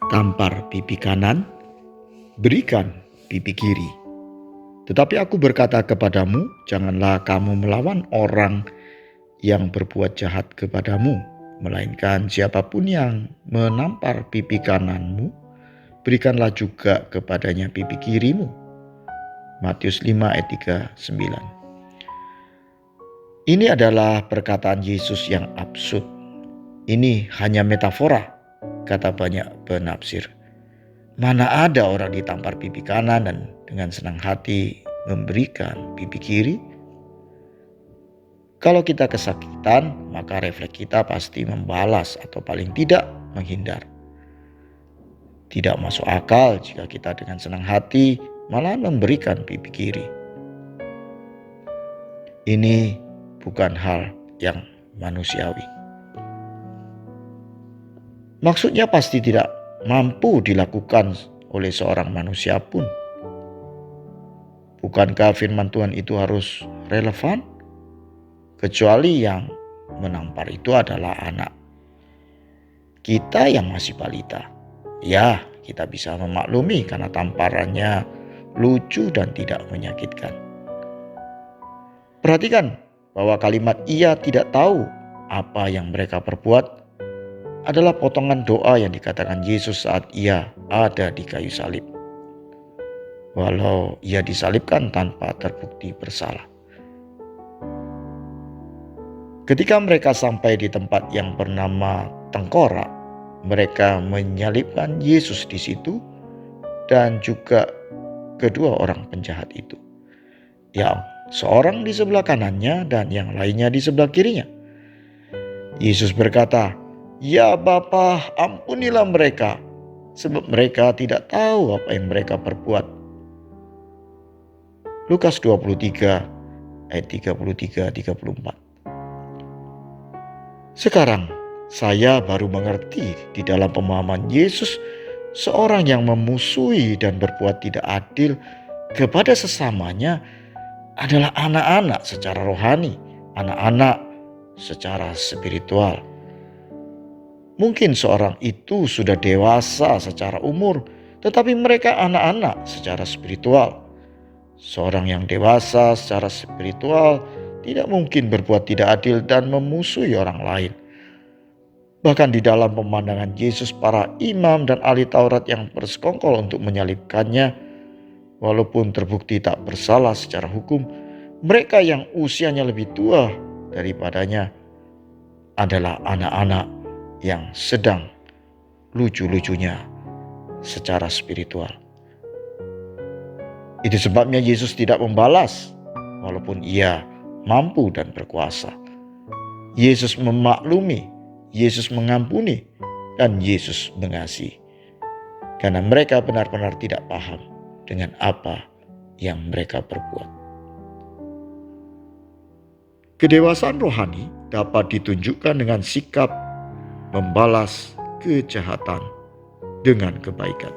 Tampar pipi kanan, berikan pipi kiri. Tetapi aku berkata kepadamu, janganlah kamu melawan orang yang berbuat jahat kepadamu, melainkan siapapun yang menampar pipi kananmu, berikanlah juga kepadanya pipi kirimu. Matius 5 ayat 39. Ini adalah perkataan Yesus yang absurd. Ini hanya metafora, kata banyak penafsir. Mana ada orang ditampar pipi kanan dan dengan senang hati memberikan pipi kiri? Kalau kita kesakitan, maka refleks kita pasti membalas atau paling tidak menghindar. Tidak masuk akal jika kita dengan senang hati malah memberikan pipi kiri. Ini bukan hal yang manusiawi. Maksudnya pasti tidak mampu dilakukan oleh seorang manusia pun. Bukankah firman Tuhan itu harus relevan? Kecuali yang menampar itu adalah anak kita yang masih balita. Ya, kita bisa memaklumi karena tamparannya lucu dan tidak menyakitkan. Perhatikan bahwa kalimat "ia tidak tahu apa yang mereka perbuat" adalah potongan doa yang dikatakan Yesus saat ia ada di kayu salib. Walau ia disalibkan tanpa terbukti bersalah. Ketika mereka sampai di tempat yang bernama Tengkorak, mereka menyalibkan Yesus di situ dan juga kedua orang penjahat itu. Yang seorang di sebelah kanannya dan yang lainnya di sebelah kirinya. Yesus berkata, "Ya Bapa, ampunilah mereka, sebab mereka tidak tahu apa yang mereka perbuat." Lukas 23 ayat 33-34. Sekarang saya baru mengerti di dalam pemahaman Yesus, seorang yang memusuhi dan berbuat tidak adil kepada sesamanya adalah anak-anak secara rohani, anak-anak secara spiritual. Mungkin seorang itu sudah dewasa secara umur, tetapi mereka anak-anak secara spiritual. Seorang yang dewasa secara spiritual tidak mungkin berbuat tidak adil dan memusuhi orang lain. Bahkan di dalam pemandangan Yesus, para imam dan ahli Taurat yang bersekongkol untuk menyalibkannya, walaupun terbukti tak bersalah secara hukum, mereka yang usianya lebih tua daripadanya adalah anak-anak yang sedang lucu-lucunya secara spiritual. Itu sebabnya Yesus tidak membalas, walaupun ia mampu dan berkuasa. Yesus memaklumi, Yesus mengampuni, dan Yesus mengasihi. Karena mereka benar-benar tidak paham dengan apa yang mereka perbuat. Kedewasaan rohani dapat ditunjukkan dengan sikap membalas kejahatan dengan kebaikan.